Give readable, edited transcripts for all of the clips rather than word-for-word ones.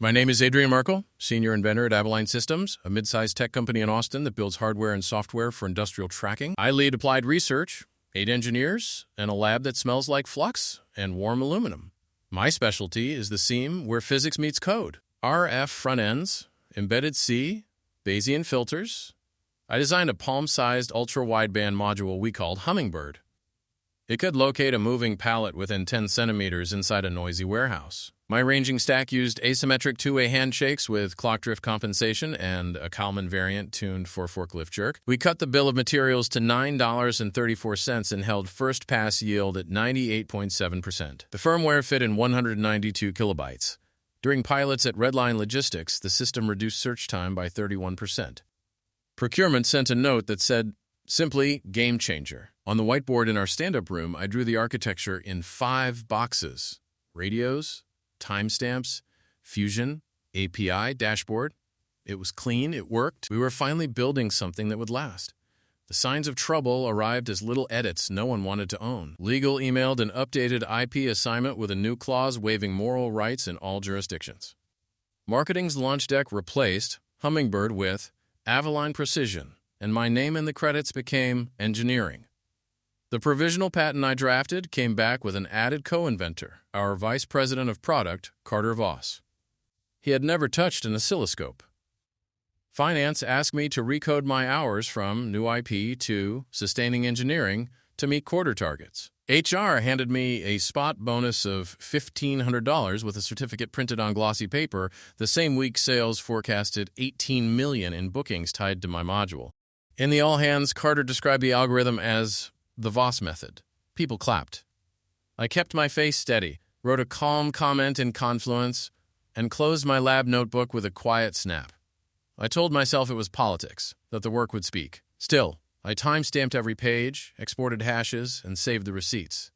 My name is Adrian Merkel, Senior Inventor at Avalon Systems, a mid-sized tech company in Austin that builds hardware and software for industrial tracking. I lead applied research, 8 engineers, and a lab that smells like flux and warm aluminum. My specialty is the seam where physics meets code. RF front ends, embedded C, Bayesian filters. I designed a palm-sized ultra-wideband module we called Hummingbird. It could locate a moving pallet within 10 centimeters inside a noisy warehouse. My ranging stack used asymmetric two-way handshakes with clock drift compensation and a Kalman variant tuned for forklift jerk. We cut the bill of materials to $9.34 and held first-pass yield at 98.7%. The firmware fit in 192 kilobytes. During pilots at Redline Logistics, the system reduced search time by 31%. Procurement sent a note that said, simply, game changer. On the whiteboard in our stand-up room, I drew the architecture in 5 boxes: radios, timestamps, fusion, API, dashboard. It was clean, it worked. We were finally building something that would last. The signs of trouble arrived as little edits no one wanted to own. Legal emailed an updated IP assignment with a new clause waiving moral rights in all jurisdictions. Marketing's launch deck replaced Hummingbird with Avalon Precision, and my name in the credits became Engineering. The provisional patent I drafted came back with an added co-inventor, our vice president of product, Carter Voss. He had never touched an oscilloscope. Finance asked me to recode my hours from new IP to sustaining engineering to meet quarter targets. HR handed me a spot bonus of $1,500 with a certificate printed on glossy paper. The same week, sales forecasted $18 million in bookings tied to my module. In the all-hands, Carter described the algorithm as the Voss method. People clapped. I kept my face steady, wrote a calm comment in Confluence, and closed my lab notebook with a quiet snap. I told myself it was politics, that the work would speak. Still, I time-stamped every page, exported hashes, and saved the receipts.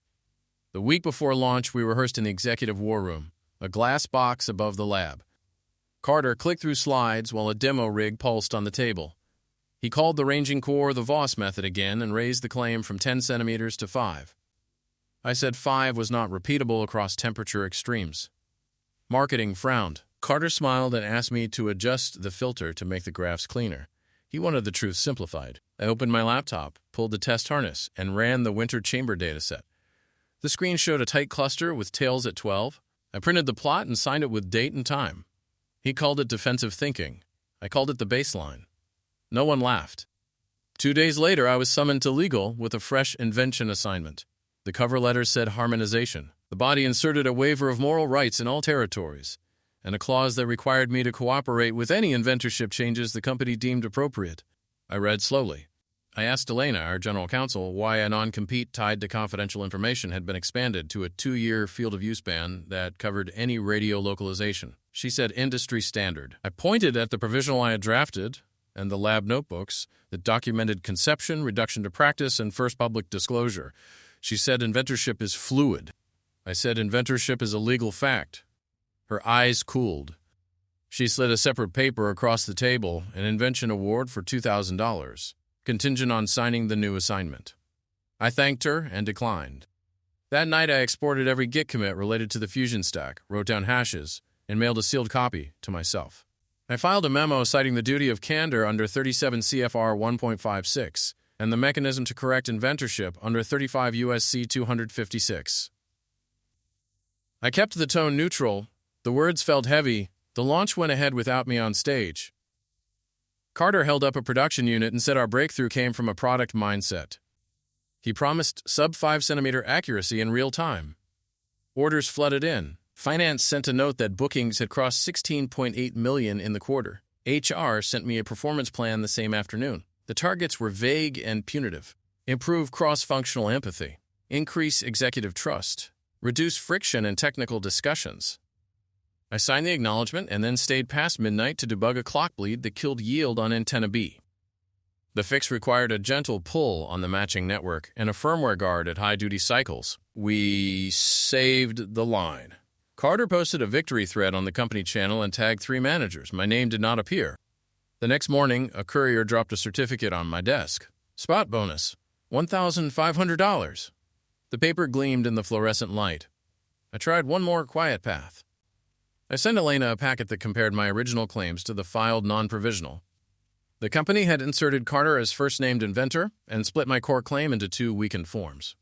The week before launch, we rehearsed in the executive war room, a glass box above the lab. Carter clicked through slides while a demo rig pulsed on the table. He called the ranging core the Voss method again and raised the claim from 10 centimeters to 5. I said 5 was not repeatable across temperature extremes. Marketing frowned. Carter smiled and asked me to adjust the filter to make the graphs cleaner. He wanted the truth simplified. I opened my laptop, pulled the test harness, and ran the winter chamber dataset. The screen showed a tight cluster with tails at 12. I printed the plot and signed it with date and time. He called it defensive thinking. I called it the baseline. No one laughed. 2 days later, I was summoned to legal with a fresh invention assignment. The cover letter said harmonization. The body inserted a waiver of moral rights in all territories, and a clause that required me to cooperate with any inventorship changes the company deemed appropriate. I read slowly. I asked Elena, our general counsel, why a non-compete tied to confidential information had been expanded to a 2-year field of use ban that covered any radio localization. She said industry standard. I pointed at the provisional I had drafted and the lab notebooks that documented conception, reduction to practice, and first public disclosure. She said inventorship is fluid. I said inventorship is a legal fact. Her eyes cooled. She slid a separate paper across the table, an invention award for $2,000, contingent on signing the new assignment. I thanked her and declined. That night I exported every Git commit related to the Fusion stack, wrote down hashes, and mailed a sealed copy to myself. I filed a memo citing the duty of candor under 37 CFR 1.56 and the mechanism to correct inventorship under 35 U.S.C. 256. I kept the tone neutral. The words felt heavy. The launch went ahead without me on stage. Carter held up a production unit and said our breakthrough came from a product mindset. He promised sub-5 centimeter accuracy in real time. Orders flooded in. Finance sent a note that bookings had crossed $16.8 million in the quarter. HR sent me a performance plan the same afternoon. The targets were vague and punitive. Improve cross-functional empathy. Increase executive trust. Reduce friction in technical discussions. I signed the acknowledgement and then stayed past midnight to debug a clock bleed that killed yield on antenna B. The fix required a gentle pull on the matching network and a firmware guard at high-duty cycles. We saved the line. Carter posted a victory thread on the company channel and tagged 3 managers. My name did not appear. The next morning, a courier dropped a certificate on my desk. Spot bonus, $1,500. The paper gleamed in the fluorescent light. I tried one more quiet path. I sent Elena a packet that compared my original claims to the filed non-provisional. The company had inserted Carter as first-named inventor and split my core claim into two weakened forms.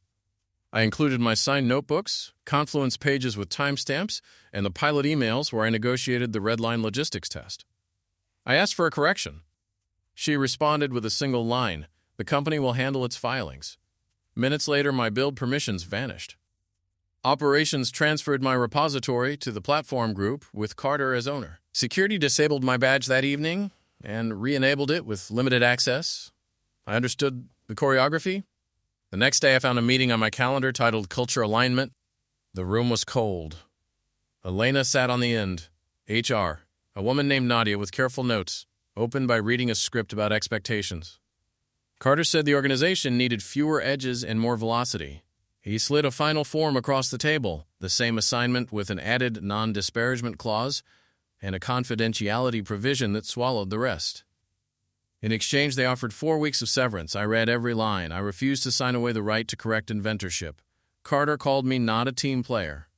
I included my signed notebooks, Confluence pages with timestamps, and the pilot emails where I negotiated the redline logistics test. I asked for a correction. She responded with a single line, "The company will handle its filings." Minutes later, my build permissions vanished. Operations transferred my repository to the platform group with Carter as owner. Security disabled my badge that evening and re-enabled it with limited access. I understood the choreography. The next day, I found a meeting on my calendar titled Culture Alignment. The room was cold. Elena sat on the end. HR, a woman named Nadia with careful notes, opened by reading a script about expectations. Carter said the organization needed fewer edges and more velocity. He slid a final form across the table, the same assignment with an added non-disparagement clause and a confidentiality provision that swallowed the rest. In exchange, they offered 4 weeks of severance. I read every line. I refused to sign away the right to correct inventorship. Carter called me not a team player.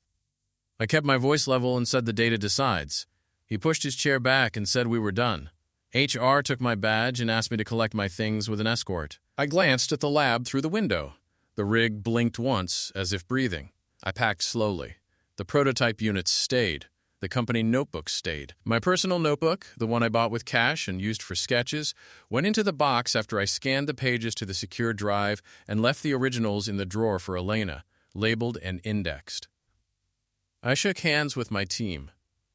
I kept my voice level and said the data decides. He pushed his chair back and said we were done. HR took my badge and asked me to collect my things with an escort. I glanced at the lab through the window. The rig blinked once, as if breathing. I packed slowly. The prototype units stayed. The company notebook stayed. My personal notebook, the one I bought with cash and used for sketches, went into the box after I scanned the pages to the secure drive and left the originals in the drawer for Elena, labeled and indexed. I shook hands with my team.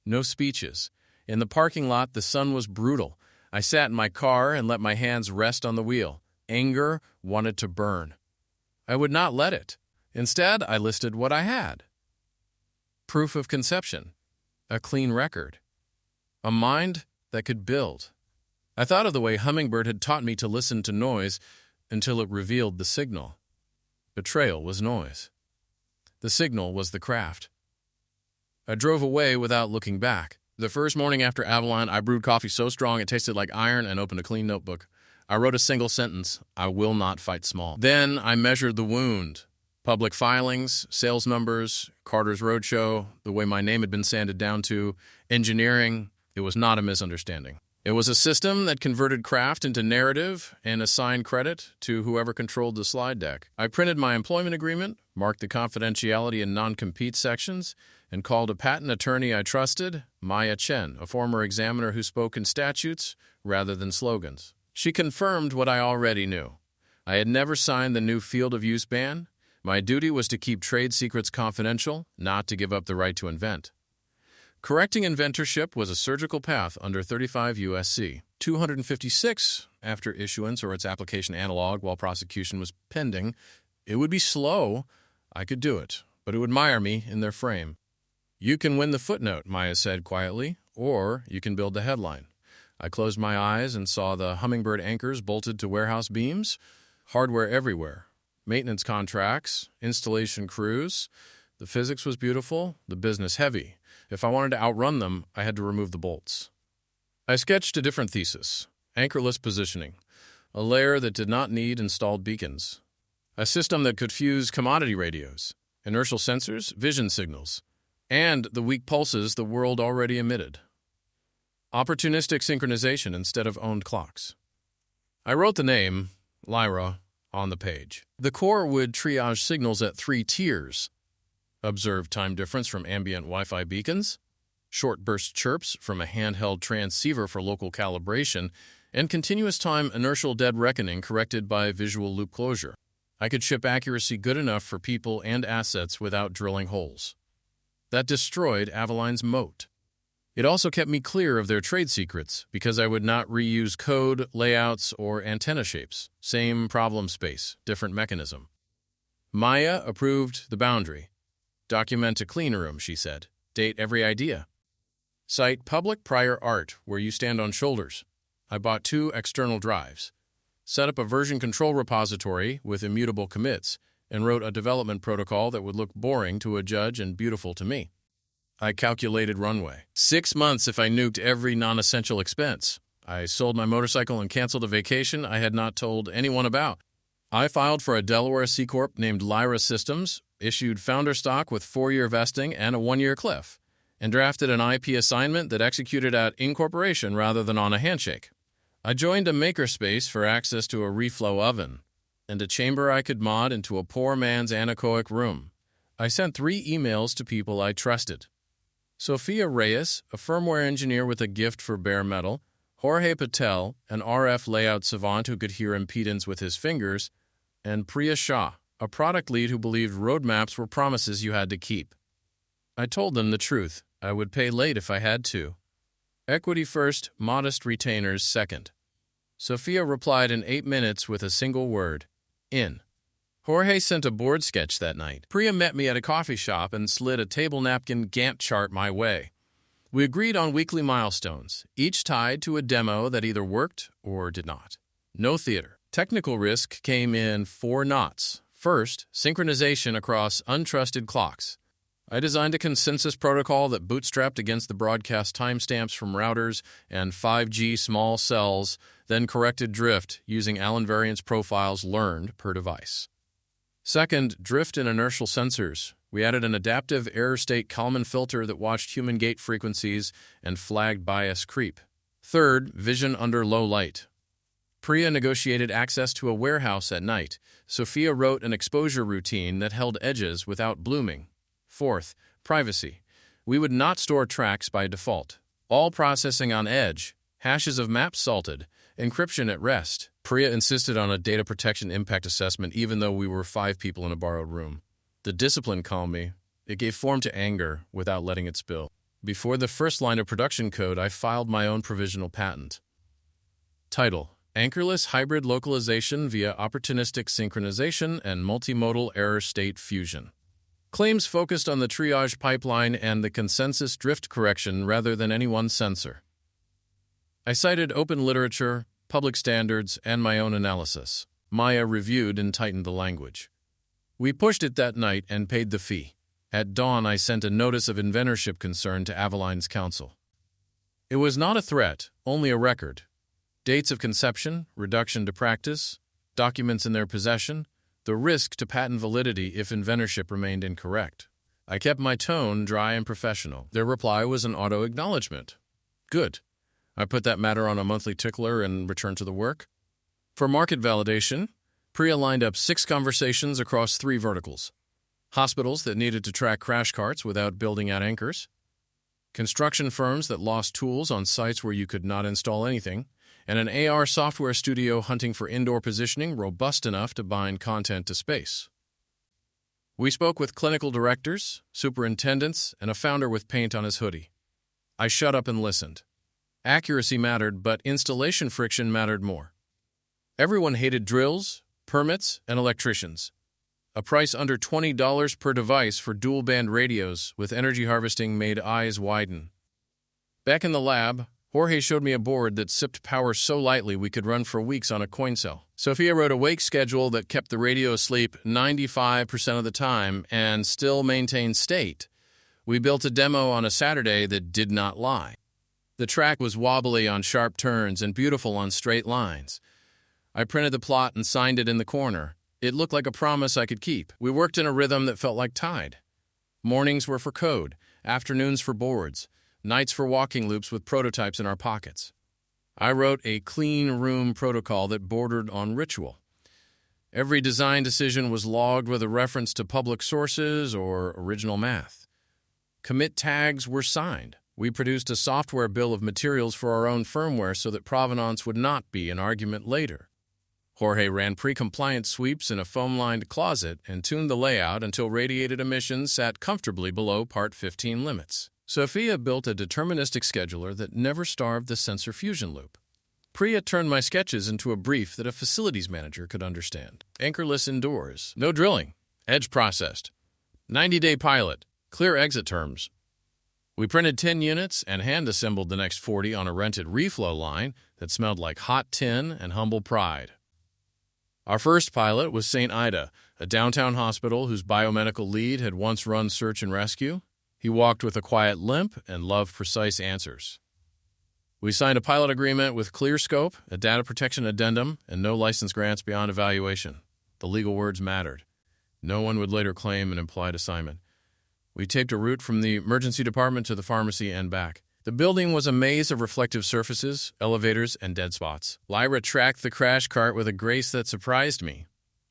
No speeches. In the parking lot, the sun was brutal. I sat in my car and let my hands rest on the wheel. Anger wanted to burn. I would not let it. Instead, I listed what I had. Proof of conception. A clean record. A mind that could build. I thought of the way Hummingbird had taught me to listen to noise until it revealed the signal. Betrayal was noise. The signal was the craft. I drove away without looking back. The first morning after Avalon, I brewed coffee so strong it tasted like iron and opened a clean notebook. I wrote a single sentence, "I will not fight small." Then I measured the wound. Public filings, sales numbers, Carter's Roadshow, the way my name had been sanded down to, engineering. It was not a misunderstanding. It was a system that converted craft into narrative and assigned credit to whoever controlled the slide deck. I printed my employment agreement, marked the confidentiality and non-compete sections, and called a patent attorney I trusted, Maya Chen, a former examiner who spoke in statutes rather than slogans. She confirmed what I already knew. I had never signed the new field of use ban. My duty was to keep trade secrets confidential, not to give up the right to invent. Correcting inventorship was a surgical path under 35 U.S.C. 256 after issuance or its application analog while prosecution was pending. It would be slow. I could do it, but it would mire me in their frame. "You can win the footnote," Maya said quietly, "or you can build the headline." I closed my eyes and saw the Hummingbird anchors bolted to warehouse beams, hardware everywhere, maintenance contracts, installation crews. The physics was beautiful, the business heavy. If I wanted to outrun them, I had to remove the bolts. I sketched a different thesis, anchorless positioning, a layer that did not need installed beacons, a system that could fuse commodity radios, inertial sensors, vision signals, and the weak pulses the world already emitted. Opportunistic synchronization instead of owned clocks. I wrote the name, Lyra, on the page. The core would triage signals at 3 tiers. Observe time difference from ambient Wi-Fi beacons, short burst chirps from a handheld transceiver for local calibration, and continuous time inertial dead reckoning corrected by visual loop closure. I could ship accuracy good enough for people and assets without drilling holes. That destroyed Avaline's moat. It also kept me clear of their trade secrets because I would not reuse code, layouts, or antenna shapes. Same problem space, different mechanism. Maya approved the boundary. Document a clean room, she said. Date every idea. Cite public prior art where you stand on shoulders. I bought 2 external drives. Set up a version control repository with immutable commits and wrote a development protocol that would look boring to a judge and beautiful to me. I calculated runway. 6 months if I nuked every non-essential expense. I sold my motorcycle and canceled a vacation I had not told anyone about. I filed for a Delaware C-Corp named Lyra Systems, issued founder stock with 4-year vesting and a 1-year cliff. and drafted an IP assignment that executed at incorporation rather than on a handshake. I joined a makerspace for access to a reflow oven and a chamber I could mod into a poor man's anechoic room. I sent 3 emails to people I trusted. Sophia Reyes, a firmware engineer with a gift for bare metal, Jorge Patel, an RF layout savant who could hear impedance with his fingers, and Priya Shah, a product lead who believed roadmaps were promises you had to keep. I told them the truth. I would pay late if I had to. Equity first, modest retainers second. Sophia replied in 8 minutes with a single word: in. Jorge sent a board sketch that night. Priya met me at a coffee shop and slid a table napkin Gantt chart my way. We agreed on weekly milestones, each tied to a demo that either worked or did not. No theater. Technical risk came in 4 knots. First, synchronization across untrusted clocks. I designed a consensus protocol that bootstrapped against the broadcast timestamps from routers and 5G small cells, then corrected drift using Allen variance profiles learned per device. Second, drift and inertial sensors. We added an adaptive error state Kalman filter that watched human gate frequencies and flagged bias creep. Third, vision under low light. Priya negotiated access to a warehouse at night. Sophia wrote an exposure routine that held edges without blooming. Fourth, privacy. We would not store tracks by default. All processing on edge, hashes of maps salted, encryption at rest. Priya insisted on a data protection impact assessment even though we were 5 people in a borrowed room. The discipline calmed me. It gave form to anger without letting it spill. Before the first line of production code, I filed my own provisional patent. Title: Anchorless Hybrid Localization via Opportunistic Synchronization and Multimodal Error State Fusion. Claims focused on the triage pipeline and the consensus drift correction rather than any one sensor. I cited open literature, public standards, and my own analysis. Maya reviewed and tightened the language. We pushed it that night and paid the fee. At dawn, I sent a notice of inventorship concern to Avaline's counsel. It was not a threat, only a record. Dates of conception, reduction to practice, documents in their possession, the risk to patent validity if inventorship remained incorrect. I kept my tone dry and professional. Their reply was an auto-acknowledgement. Good. I put that matter on a monthly tickler and returned to the work. For market validation, Priya lined up 6 conversations across 3 verticals. Hospitals that needed to track crash carts without building out anchors. Construction firms that lost tools on sites where you could not install anything. And an AR software studio hunting for indoor positioning robust enough to bind content to space. We spoke with clinical directors, superintendents, and a founder with paint on his hoodie. I shut up and listened. Accuracy mattered, but installation friction mattered more. Everyone hated drills, permits, and electricians. A price under $20 per device for dual-band radios with energy harvesting made eyes widen. Back in the lab, Jorge showed me a board that sipped power so lightly we could run for weeks on a coin cell. Sophia wrote a wake schedule that kept the radio asleep 95% of the time and still maintained state. We built a demo on a Saturday that did not lie. The track was wobbly on sharp turns and beautiful on straight lines. I printed the plot and signed it in the corner. It looked like a promise I could keep. We worked in a rhythm that felt like tide. Mornings were for code, afternoons for boards, nights for walking loops with prototypes in our pockets. I wrote a clean room protocol that bordered on ritual. Every design decision was logged with a reference to public sources or original math. Commit tags were signed. We produced a software bill of materials for our own firmware so that provenance would not be an argument later. Jorge ran pre-compliant sweeps in a foam-lined closet and tuned the layout until radiated emissions sat comfortably below Part 15 limits. Sophia built a deterministic scheduler that never starved the sensor fusion loop. Priya turned my sketches into a brief that a facilities manager could understand. Anchorless indoors. No drilling. Edge processed. 90-day pilot. Clear exit terms. We printed 10 units and hand-assembled the next 40 on a rented reflow line that smelled like hot tin and humble pride. Our first pilot was St. Ida, a downtown hospital whose biomedical lead had once run search and rescue. He walked with a quiet limp and loved precise answers. We signed a pilot agreement with clear scope, a data protection addendum, and no license grants beyond evaluation. The legal words mattered. No one would later claim an implied assignment. We taped a route from the emergency department to the pharmacy and back. The building was a maze of reflective surfaces, elevators, and dead spots. Lyra tracked the crash cart with a grace that surprised me,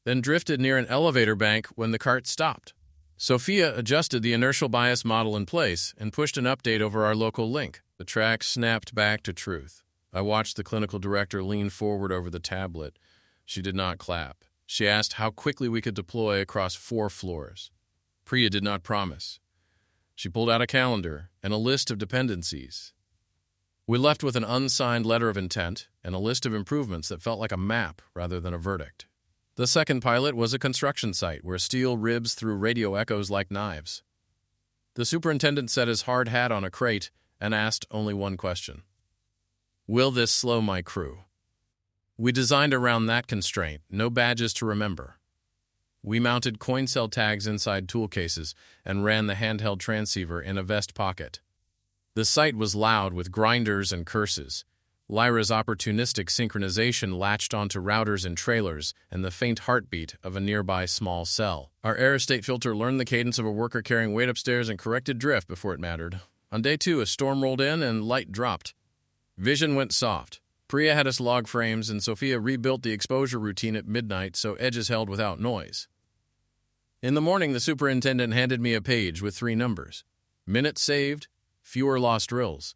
then drifted near an elevator bank when the cart stopped. Sophia adjusted the inertial bias model in place and pushed an update over our local link. The track snapped back to truth. I watched the clinical director lean forward over the tablet. She did not clap. She asked how quickly we could deploy across 4 floors. Priya did not promise. She pulled out a calendar and a list of dependencies. We left with an unsigned letter of intent and a list of improvements that felt like a map rather than a verdict. The second pilot was a construction site where steel ribs threw radio echoes like knives. The superintendent set his hard hat on a crate and asked only one question. Will this slow my crew? We designed around that constraint, no badges to remember. We mounted coin cell tags inside tool cases and ran the handheld transceiver in a vest pocket. The site was loud with grinders and curses. Lyra's opportunistic synchronization latched onto routers and trailers and the faint heartbeat of a nearby small cell. Our aerostate filter learned the cadence of a worker carrying weight upstairs and corrected drift before it mattered. On day 2, a storm rolled in and light dropped. Vision went soft. Priya had us log frames, and Sophia rebuilt the exposure routine at midnight so edges held without noise. In the morning, the superintendent handed me a page with 3 numbers. Minutes saved, fewer lost drills.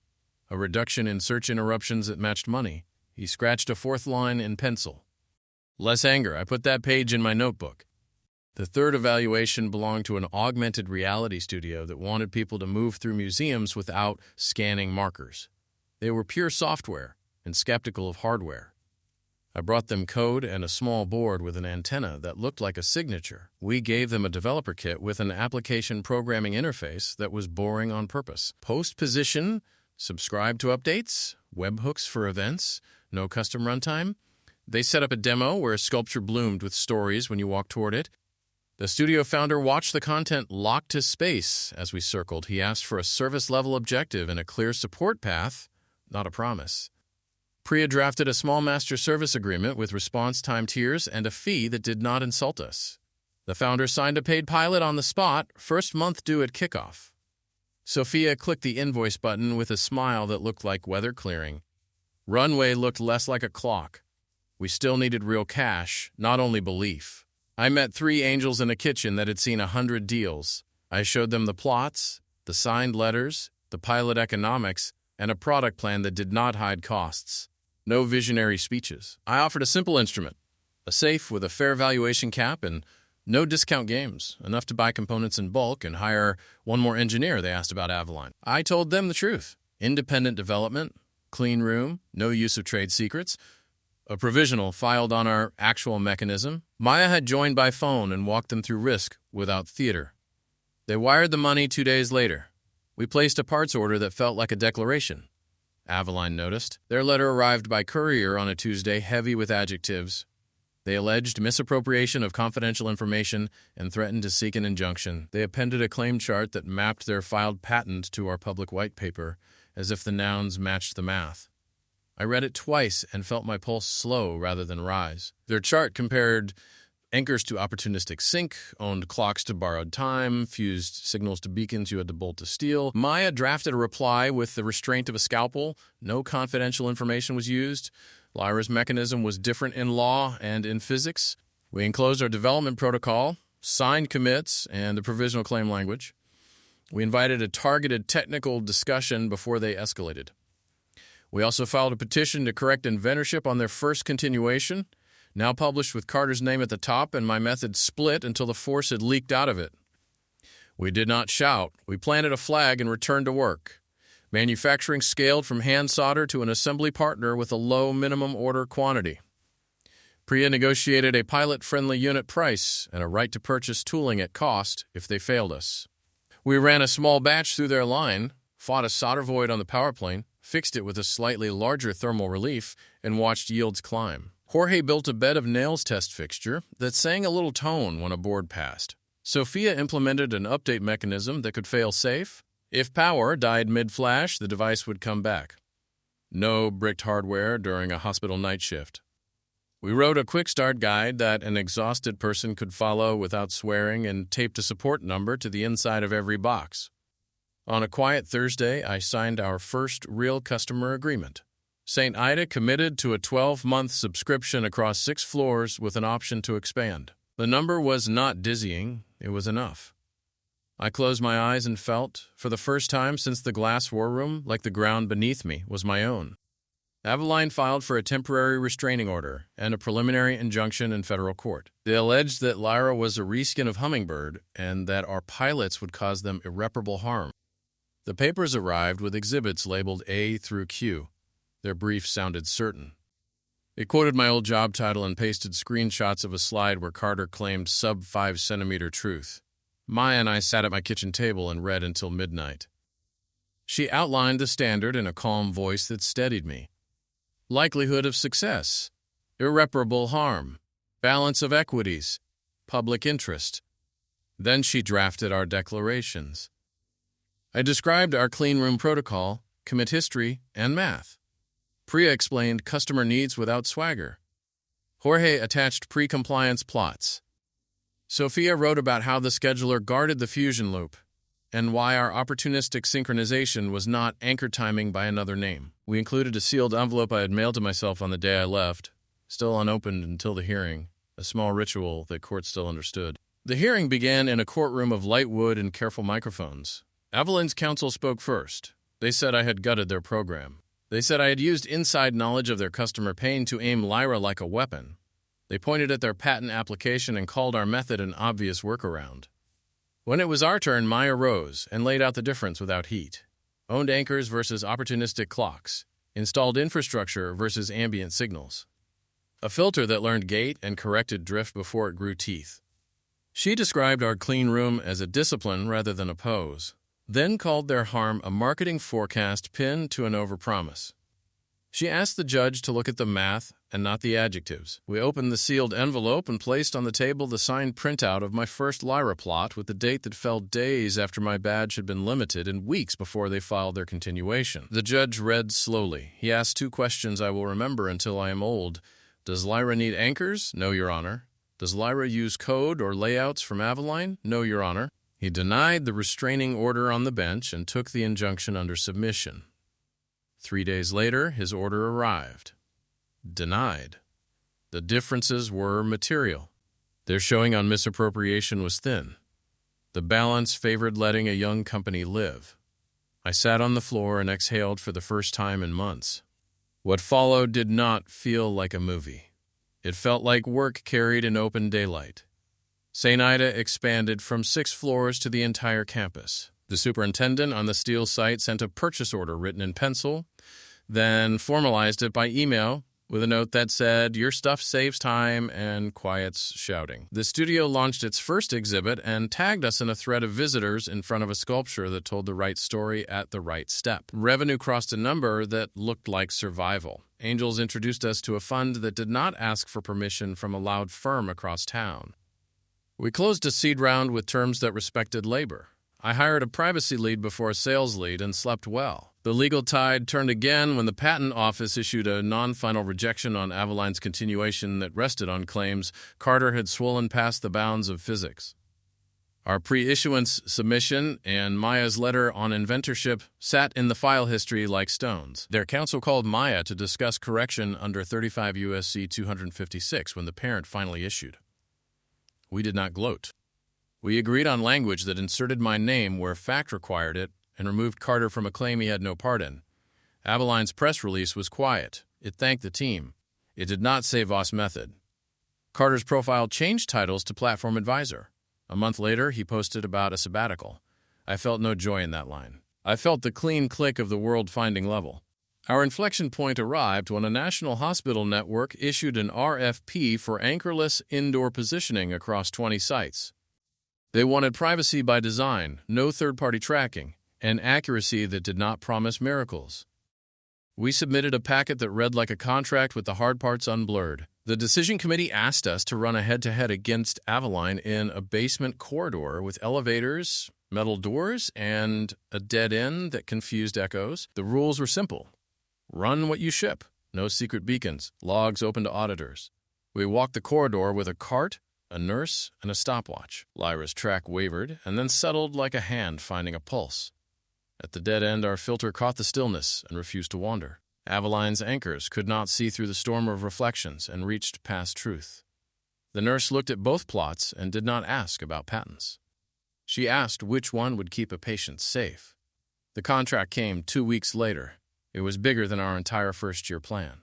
A reduction in search interruptions that matched money. He scratched a 4th line in pencil. Less anger. I put that page in my notebook. The 3rd evaluation belonged to an augmented reality studio that wanted people to move through museums without scanning markers. They were pure software and skeptical of hardware. I brought them code and a small board with an antenna that looked like a signature. We gave them a developer kit with an application programming interface that was boring on purpose. Post position, subscribe to updates, webhooks for events, no custom runtime. They set up a demo where a sculpture bloomed with stories when you walked toward it. The studio founder watched the content lock to space as we circled. He asked for a service-level objective and a clear support path, not a promise. Priya drafted a small master service agreement with response time tiers and a fee that did not insult us. The founder signed a paid pilot on the spot, first month due at kickoff. Sophia clicked the invoice button with a smile that looked like weather clearing. Runway looked less like a clock. We still needed real cash, not only belief. I met 3 angels in a kitchen that had seen 100 deals. I showed them the plots, the signed letters, the pilot economics, and a product plan that did not hide costs. No visionary speeches. I offered a simple instrument, a safe with a fair valuation cap and no discount games, enough to buy components in bulk and hire one more engineer they asked about Avalon. I told them the truth. Independent development, clean room, no use of trade secrets, a provisional filed on our actual mechanism. Maya had joined by phone and walked them through risk without theater. They wired the money 2 days later. We placed a parts order that felt like a declaration. Avalon noticed. Their letter arrived by courier on a Tuesday, heavy with adjectives. They alleged misappropriation of confidential information and threatened to seek an injunction. They appended a claim chart that mapped their filed patent to our public white paper, as if the nouns matched the math. I read it twice and felt my pulse slow rather than rise. Their chart compared anchors to opportunistic sync, owned clocks to borrowed time, fused signals to beacons you had to bolt to steel. Maya drafted a reply with the restraint of a scalpel. No confidential information was used. Lyra's mechanism was different in law and in physics. We enclosed our development protocol, signed commits, and the provisional claim language. We invited a targeted technical discussion before they escalated. We also filed a petition to correct inventorship on their first continuation, now published with Carter's name at the top and my method split until the force had leaked out of it. We did not shout. We planted a flag and returned to work. Manufacturing scaled from hand solder to an assembly partner with a low minimum order quantity. Priya negotiated a pilot-friendly unit price and a right to purchase tooling at cost if they failed us. We ran a small batch through their line, fought a solder void on the power plane, fixed it with a slightly larger thermal relief, and watched yields climb. Jorge built a bed of nails test fixture that sang a little tone when a board passed. Sophia implemented an update mechanism that could fail safe. If power died mid-flash, the device would come back. No bricked hardware during a hospital night shift. We wrote a quick start guide that an exhausted person could follow without swearing and taped a support number to the inside of every box. On a quiet Thursday, I signed our first real customer agreement. St. Ida committed to a 12-month subscription across 6 floors with an option to expand. The number was not dizzying, it was enough. I closed my eyes and felt, for the first time since the glass war room, like the ground beneath me was my own. Avaline filed for a temporary restraining order and a preliminary injunction in federal court. They alleged that Lyra was a reskin of Hummingbird and that our pilots would cause them irreparable harm. The papers arrived with exhibits labeled A through Q. Their brief sounded certain. It quoted my old job title and pasted screenshots of a slide where Carter claimed sub-5 centimeter truth. Maya and I sat at my kitchen table and read until midnight. She outlined the standard in a calm voice that steadied me. Likelihood of success, irreparable harm, balance of equities, public interest. Then she drafted our declarations. I described our clean room protocol, commit history, and math. Priya explained customer needs without swagger. Jorge attached pre-compliance plots. Sophia wrote about how the scheduler guarded the fusion loop and why our opportunistic synchronization was not anchor timing by another name. We included a sealed envelope I had mailed to myself on the day I left, still unopened until the hearing, a small ritual that court still understood. The hearing began in a courtroom of light wood and careful microphones. Avaline's counsel spoke first. They said I had gutted their program. They said I had used inside knowledge of their customer pain to aim Lyra like a weapon. They pointed at their patent application and called our method an obvious workaround. When it was our turn, Maya rose and laid out the difference without heat. Owned anchors versus opportunistic clocks. Installed infrastructure versus ambient signals. A filter that learned gait and corrected drift before it grew teeth. She described our clean room as a discipline rather than a pose, then called their harm a marketing forecast pinned to an overpromise. She asked the judge to look at the math and not the adjectives. We opened the sealed envelope and placed on the table the signed printout of my first Lyra plot with the date that fell days after my badge had been limited and weeks before they filed their continuation. The judge read slowly. He asked 2 questions I will remember until I am old. Does Lyra need anchors? No, Your Honor. Does Lyra use code or layouts from Avaline? No, Your Honor. He denied the restraining order on the bench and took the injunction under submission. 3 days later, his order arrived. Denied. The differences were material. Their showing on misappropriation was thin. The balance favored letting a young company live. I sat on the floor and exhaled for the first time in months. What followed did not feel like a movie. It felt like work carried in open daylight. St. Ida expanded from 6 floors to the entire campus. The superintendent on the steel site sent a purchase order written in pencil, then formalized it by email with a note that said, "Your stuff saves time," and quiets shouting. The studio launched its first exhibit and tagged us in a thread of visitors in front of a sculpture that told the right story at the right step. Revenue crossed a number that looked like survival. Angels introduced us to a fund that did not ask for permission from a loud firm across town. We closed a seed round with terms that respected labor. I hired a privacy lead before a sales lead and slept well. The legal tide turned again when the patent office issued a non-final rejection on Avaline's continuation that rested on claims Carter had swollen past the bounds of physics. Our pre-issuance submission and Maya's letter on inventorship sat in the file history like stones. Their counsel called Maya to discuss correction under 35 U.S.C. 256 when the parent finally issued. We did not gloat. We agreed on language that inserted my name where fact required it and removed Carter from a claim he had no part in. Avaline's press release was quiet. It thanked the team. It did not say Voss Method. Carter's profile changed titles to Platform Advisor. A month later, he posted about a sabbatical. I felt no joy in that line. I felt the clean click of the world-finding level. Our inflection point arrived when a national hospital network issued an RFP for anchorless indoor positioning across 20 sites. They wanted privacy by design, no third-party tracking, and accuracy that did not promise miracles. We submitted a packet that read like a contract with the hard parts unblurred. The decision committee asked us to run a head-to-head against Avaline in a basement corridor with elevators, metal doors, and a dead end that confused echoes. The rules were simple. Run what you ship. No secret beacons. Logs open to auditors. We walked the corridor with a cart, a nurse, and a stopwatch. Lyra's track wavered and then settled like a hand finding a pulse. At the dead end, our filter caught the stillness and refused to wander. Aveline's anchors could not see through the storm of reflections and reached past truth. The nurse looked at both plots and did not ask about patents. She asked which one would keep a patient safe. The contract came 2 weeks later. It was bigger than our entire first-year plan.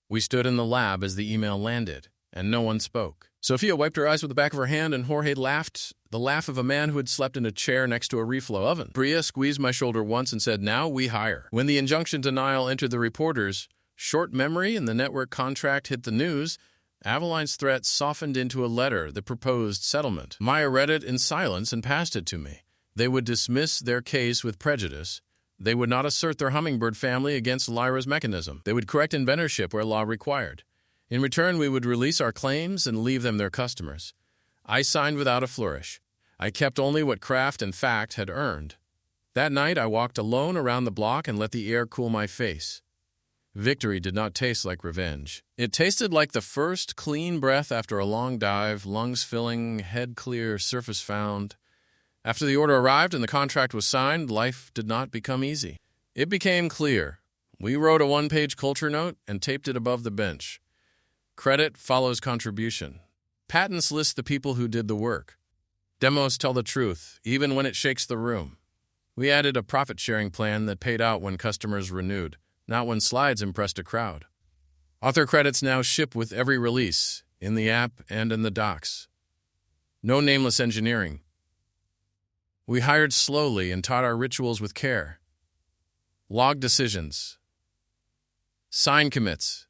We stood in the lab as the email landed, and no one spoke. Sophia wiped her eyes with the back of her hand, and Jorge laughed, the laugh of a man who had slept in a chair next to a reflow oven. Bria squeezed my shoulder once and said, "Now we hire." When the injunction denial entered the reporters, short memory and the network contract hit the news, Aveline's threat softened into a letter that proposed settlement. Maya read it in silence and passed it to me. They would dismiss their case with prejudice. They would not assert their hummingbird family against Lyra's mechanism. They would correct inventorship where law required. In return, we would release our claims and leave them their customers. I signed without a flourish. I kept only what craft and fact had earned. That night, I walked alone around the block and let the air cool my face. Victory did not taste like revenge. It tasted like the first clean breath after a long dive, lungs filling, head clear, surface found. After the order arrived and the contract was signed, life did not become easy. It became clear. We wrote a one-page culture note and taped it above the bench. Credit follows contribution. Patents list the people who did the work. Demos tell the truth, even when it shakes the room. We added a profit-sharing plan that paid out when customers renewed, not when slides impressed a crowd. Author credits now ship with every release, in the app and in the docs. No nameless engineering. We hired slowly and taught our rituals with care. Log decisions. Sign commits.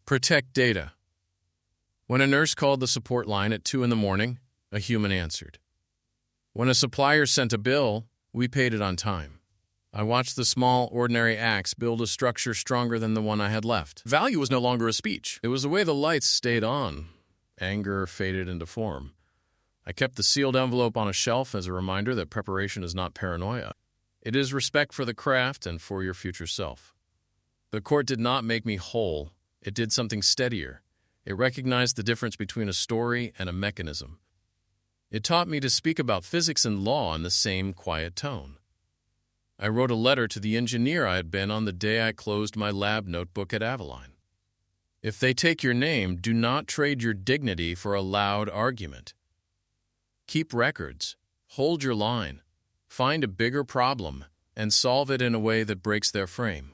Protect data. When a nurse called the support line at 2 a.m, a human answered. When a supplier sent a bill, we paid it on time. I watched the small, ordinary acts build a structure stronger than the one I had left. Value was no longer a speech. It was the way the lights stayed on. Anger faded into form. I kept the sealed envelope on a shelf as a reminder that preparation is not paranoia. It is respect for the craft and for your future self. The court did not make me whole. It did something steadier. It recognized the difference between a story and a mechanism. It taught me to speak about physics and law in the same quiet tone. I wrote a letter to the engineer I had been on the day I closed my lab notebook at Aveline. If they take your name, do not trade your dignity for a loud argument. Keep records. Hold your line. Find a bigger problem and solve it in a way that breaks their frame.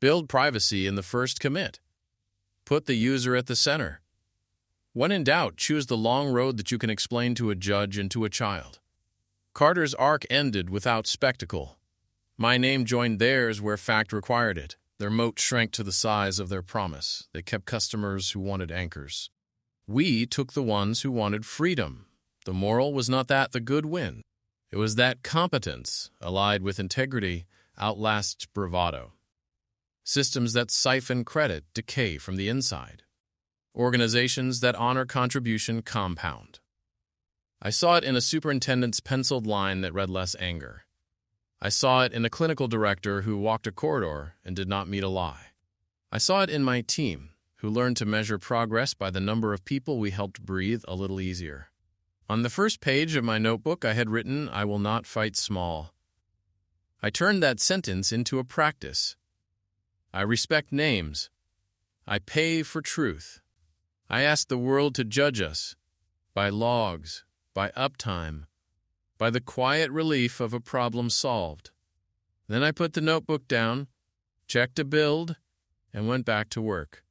Build privacy in the first commit. Put the user at the center. When in doubt, choose the long road that you can explain to a judge and to a child. Carter's arc ended without spectacle. My name joined theirs where fact required it. Their moat shrank to the size of their promise. They kept customers who wanted anchors. We took the ones who wanted freedom. The moral was not that the good win. It was that competence, allied with integrity, outlasts bravado. Systems that siphon credit decay from the inside. Organizations that honor contribution compound. I saw it in a superintendent's penciled line that read less anger. I saw it in a clinical director who walked a corridor and did not meet a lie. I saw it in my team, who learned to measure progress by the number of people we helped breathe a little easier. On the first page of my notebook, I had written, "I will not fight small." I turned that sentence into a practice. I respect names. I pay for truth. I ask the world to judge us by logs, by uptime, by the quiet relief of a problem solved. Then I put the notebook down, checked a build, and went back to work.